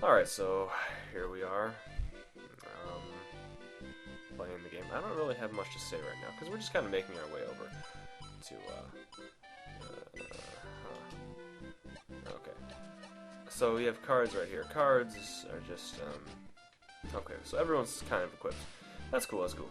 Alright, so here we are, playing the game. I don't really have much to say right now, because we're just kind of making our way over to, okay. So we have cards right here. Cards are just, okay, so everyone's kind of equipped. That's cool, that's cool.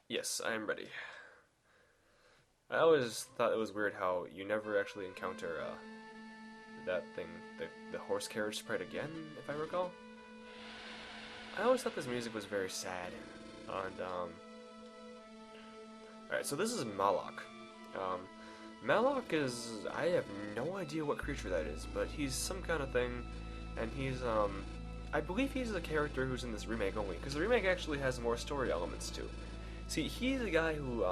Yes, I am ready. I always thought it was weird how you never actually encounter, that thing, the horse carriage sprite again, if I recall. I always thought this music was very sad. And, alright, so this is Malak. Malak is, I have no idea what creature that is, but he's some kind of thing, and he's, I believe he's a character who's in this remake only, because the remake actually has more story elements too. See, he's a guy who,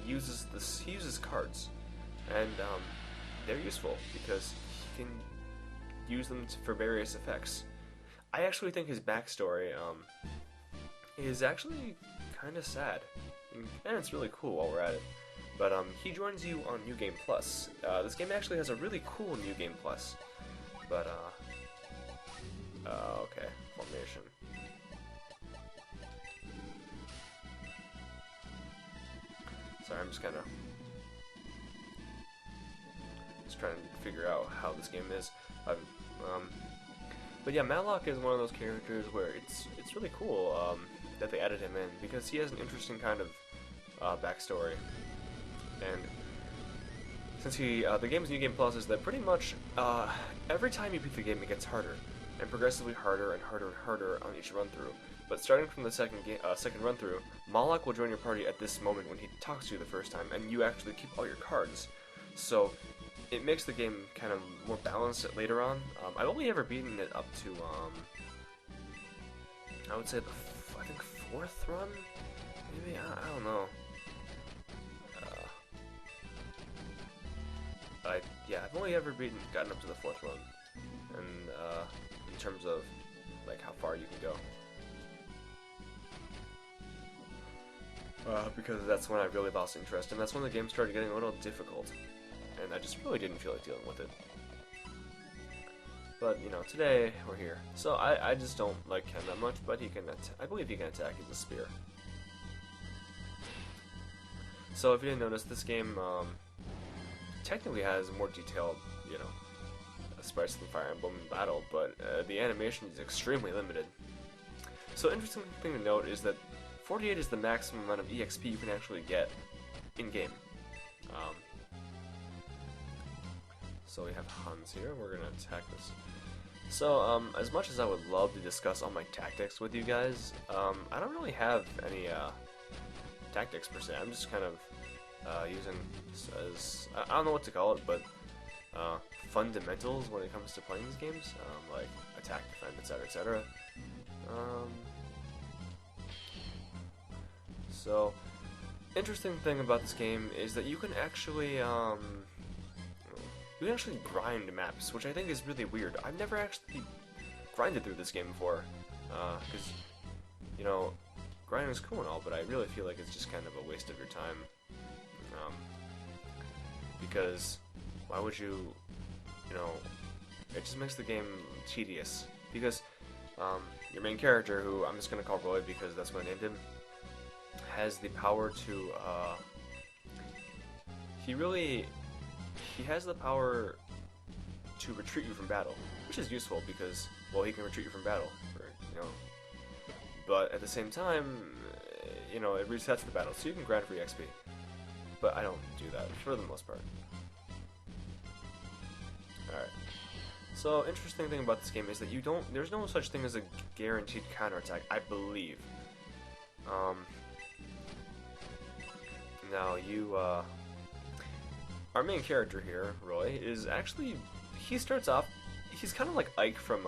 he uses cards, and, they're useful, because he can use them for various effects. I actually think his backstory, is actually kind of sad, and it's really cool while we're at it. But, he joins you on New Game Plus. This game actually has a really cool New Game Plus. But, okay, formation. Sorry, I'm just kind of trying to figure out how this game is. But yeah, Matlock is one of those characters where it's really cool that they added him in, because he has an interesting kind of backstory. And since the game's New Game Plus is that pretty much every time you beat the game, it gets harder, and progressively harder and harder and harder on each run through. But starting from the second run through, Malak will join your party at this moment when he talks to you the first time, and you actually keep all your cards. So it makes the game kind of more balanced later on. I've only ever beaten it up to I would say I think 4th run, maybe. I don't know. Yeah, I've only ever gotten up to the 4th run, and in terms of like how far you can go, because that's when I really lost interest, and that's when the game started getting a little difficult, and I just really didn't feel like dealing with it. But you know, today we're here, so I just don't like Ken that much, but I believe he can attack with a spear. So if you didn't notice, this game technically has more detailed, you know, sprites than Fire Emblem Battle, but the animation is extremely limited. So interesting thing to note is that 48 is the maximum amount of EXP you can actually get in-game. So we have Hans here, we're going to attack this. So, as much as I would love to discuss all my tactics with you guys, I don't really have any tactics per se. I'm just kind of using as I don't know what to call it, but fundamentals when it comes to playing these games, like attack, defend, etc., etc. So, interesting thing about this game is that you can actually grind maps, which I think is really weird. I've never actually grinded through this game before, because you know, grinding is cool and all, but I really feel like it's just kind of a waste of your time. Because why would you know, it just makes the game tedious. Because your main character, who I'm just going to call Roy because that's what I named him, has the power to, he has the power to retreat you from battle, which is useful because, well, he can retreat you from battle, you know, but at the same time, you know, it resets the battle, so you can grind free XP. But I don't do that for the most part. Alright. So, interesting thing about this game is that there's no such thing as a guaranteed counterattack, I believe. Now, our main character here, Roy, is actually, he starts off, he's kind of like Ike from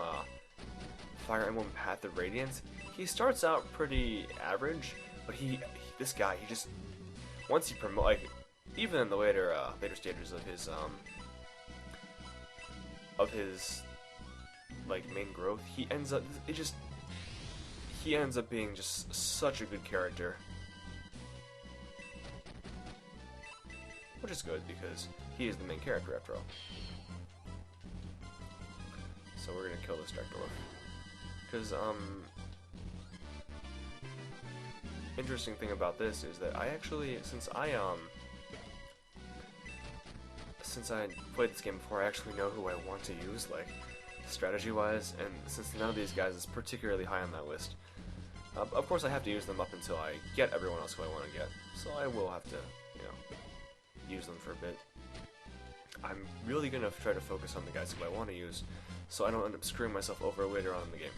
Fire Emblem Path of Radiance. He starts out pretty average, but this guy, he just, once he promote, like, even in the later stages of his like main growth, he ends up being just such a good character, which is good because he is the main character after all. So we're gonna kill this Dark Dwarf. Because, interesting thing about this is that I actually, since I played this game before, I actually know who I want to use, like, strategy-wise, and since none of these guys is particularly high on that list, of course I have to use them up until I get everyone else who I want to get, so I will have to, you know, use them for a bit. I'm really gonna try to focus on the guys who I want to use, so I don't end up screwing myself over later on in the game.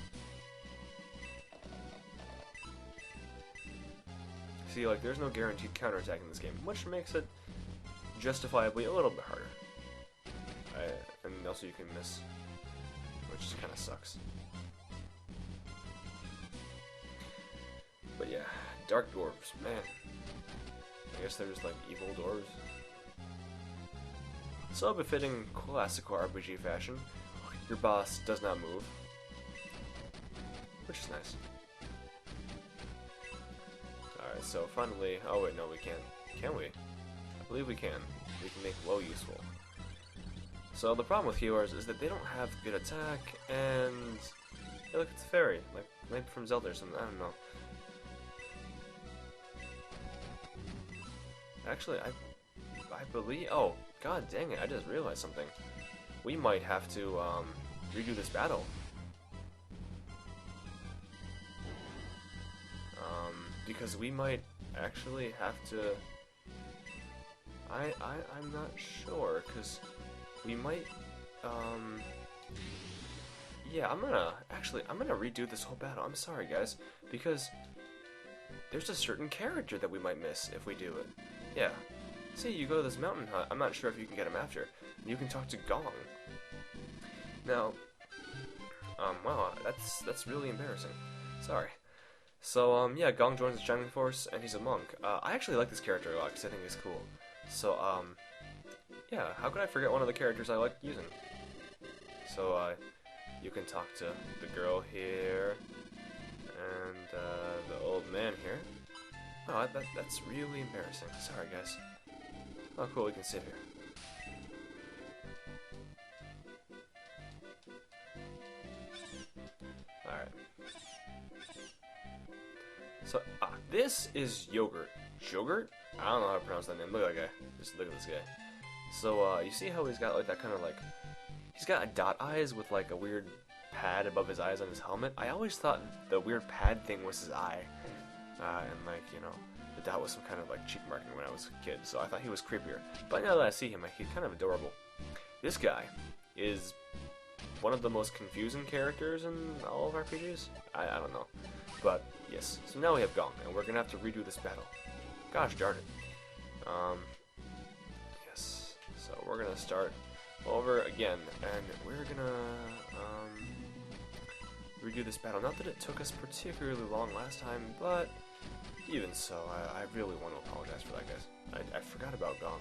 See, like, there's no guaranteed counterattack in this game, which makes it justifiably a little bit harder. And also you can miss, which kind of sucks. But yeah, Dark Dwarves, man. I guess they're just like evil dwarves. So befitting classical RPG fashion, your boss does not move, which is nice. Alright, so finally, oh wait, no we can't. Can we? I believe we can. We can make low useful. So the problem with healers is that they don't have good attack, and hey, look, it's a fairy, like maybe from Zelda or something. I don't know. Actually, I believe. Oh, god dang it! I just realized something. We might have to redo this battle. Because we might actually have to. I'm not sure, because we might, yeah, I'm gonna redo this whole battle. I'm sorry, guys, because there's a certain character that we might miss if we do it. Yeah. See, you go to this mountain hut, I'm not sure if you can get him after. You can talk to Gong. Now, wow, that's really embarrassing. Sorry. So, yeah, Gong joins the Shining Force, and he's a monk. I actually like this character a lot, because I think he's cool. So, yeah, how could I forget one of the characters I like using? So, you can talk to the girl here, and, the old man here. Oh, that's really embarrassing. Sorry, guys. Oh, cool, we can sit here. Alright. So, this is Yogurt. Yogurt? I don't know how to pronounce that name. Look at that guy. Just look at this guy. So, you see how he's got, like, that kind of, like... He's got a dot eyes with, like, a weird pad above his eyes on his helmet. I always thought the weird pad thing was his eye. And, like, you know, the dot was some kind of, like, cheek marking when I was a kid. So I thought he was creepier. But now that I see him, like, he's kind of adorable. This guy is one of the most confusing characters in all of RPGs. I don't know. But, yes. So now we have Gong, and we're going to have to redo this battle. Gosh darn it. Yes. So we're going to start over again, and we're going to redo this battle. Not that it took us particularly long last time, but even so, I really want to apologize for that, guys. I forgot about Gong.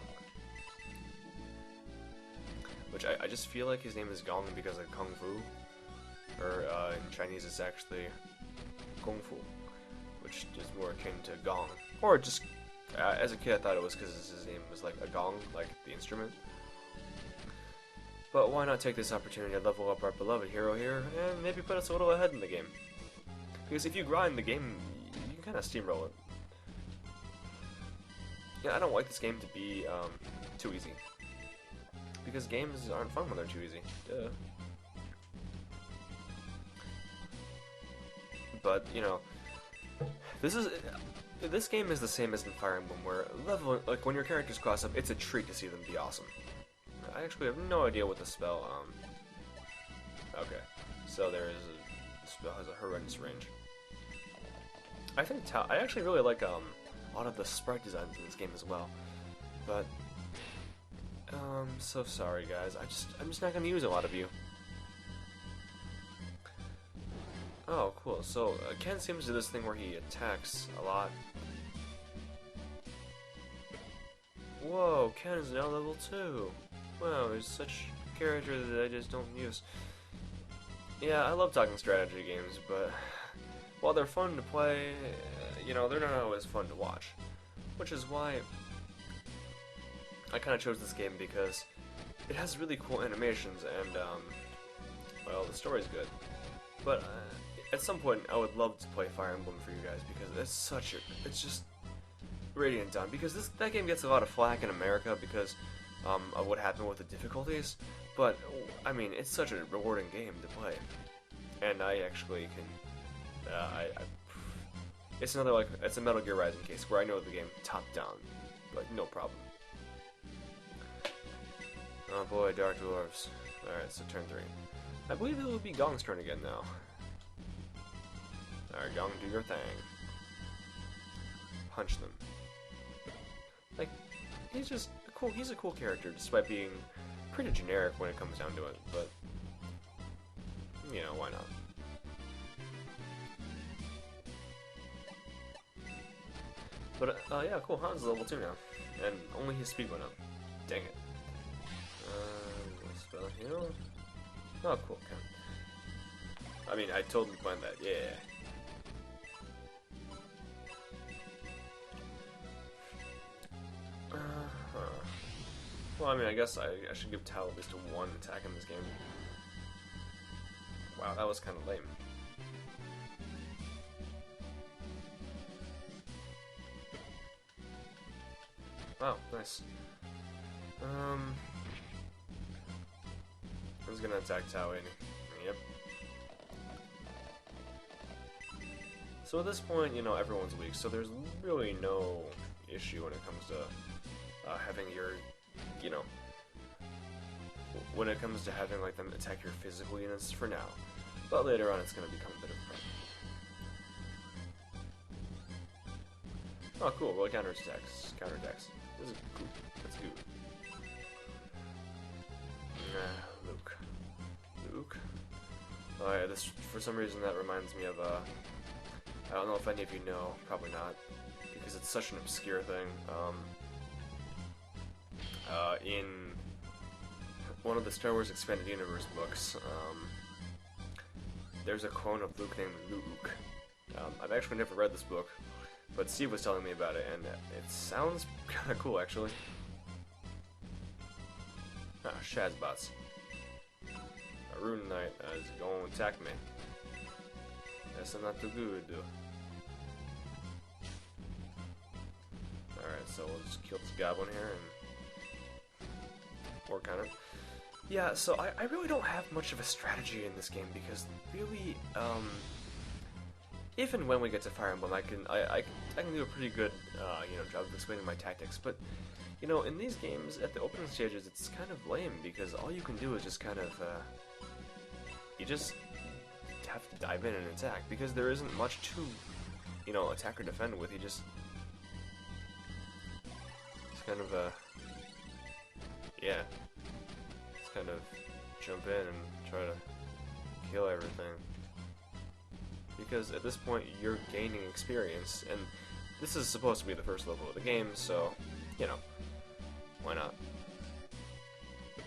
Which I just feel like his name is Gong because of Kung Fu. Or in Chinese it's actually Kung Fu, which is more akin to Gong. Or just, as a kid I thought it was because his name was like a gong, like the instrument. But why not take this opportunity to level up our beloved hero here, and maybe put us a little ahead in the game. Because if you grind the game, you can kind of steamroll it. Yeah, I don't like this game to be too easy. Because games aren't fun when they're too easy. Duh. But, you know, this game is the same as in Fire Emblem, where like when your characters cross up, it's a treat to see them be awesome. I actually have no idea what the spell, okay, so the spell has a horrendous range. I think I actually really like, a lot of the sprite designs in this game as well, but, so sorry guys, I'm just not gonna use a lot of you. Oh, cool, so, Ken seems to do this thing where he attacks a lot. Whoa, Ken is now level 2. Wow, there's such character that I just don't use. Yeah, I love talking strategy games, but while they're fun to play, you know, they're not always fun to watch. Which is why I kind of chose this game, because it has really cool animations, and well, the story's good, but at some point I would love to play Fire Emblem for you guys because it's just Radiant Dawn, because that game gets a lot of flack in America because of what happened with the difficulties, but I mean, it's such a rewarding game to play, and I actually can, it's another, it's a Metal Gear Rising case where I know the game top down, like, no problem. Oh boy, Dark Dwarves. Alright, so turn 3. I believe it will be Gong's turn again now. Alright, Gong, do your thing. Punch them. Like, he's a cool character, despite being pretty generic when it comes down to it, but, you know, why not? But, yeah, cool, Hans is level 2 now, and only his speed went up. Dang it. Spell heal. Oh, cool, okay. I mean, I totally planned that, yeah. Well, I mean, I guess I should give Tal at least one attack in this game. Wow, that was kind of lame. Wow, nice. Who's gonna attack Tao, ain't he? Yep. So at this point, you know, everyone's weak, so there's really no issue when it comes to having your, you know, when it comes to having like them attack your physical units for now. But later on, it's gonna become a bit of a problem. Oh, cool. Well, counterattacks. Counterattacks. This is cool. That's good. Luke. Luke. Oh yeah, this, for some reason that reminds me of, I don't know if any of you know, probably not, because it's such an obscure thing. In one of the Star Wars Expanded Universe books, there's a clone of Luke named Luke. I've actually never read this book, but Steve was telling me about it, and it sounds kind of cool, actually. Ah, Shazbots. A Rune Knight is going to attack me. That's not too good. Alright, so we'll just kill this goblin here and work on it. Yeah, so I really don't have much of a strategy in this game because really, if and when we get to Fire Emblem, I can do a pretty good you know, job of explaining my tactics. But you know, in these games, at the opening stages, it's kind of lame because all you can do is just kind of you just have to dive in and attack because there isn't much to, you know, attack or defend with. You just it's kind of yeah, just kind of jump in and try to kill everything. Because at this point you're gaining experience, and this is supposed to be the first level of the game, so, you know, why not?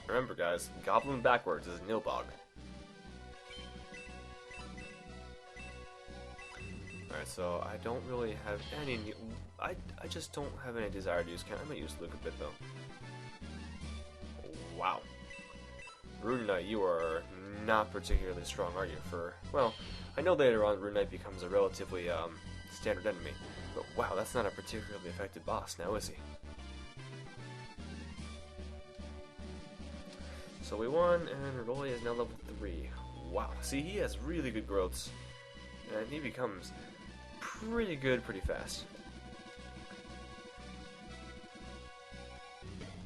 Remember guys, Goblin backwards is Nilbog. Alright, so I don't really have any I just don't have any desire to use I might use Luke a bit though. Wow. Rune Knight, you are not particularly strong, are you? Well, I know later on Rune Knight becomes a relatively standard enemy, but wow, that's not a particularly effective boss now, is he? So we won, and Rolly is now level 3. Wow, see, he has really good growths, and he becomes pretty good pretty fast.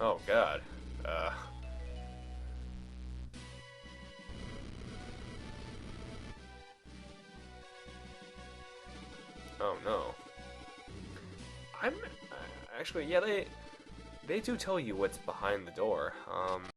Oh god. Oh no. I'm actually, yeah, they do tell you what's behind the door.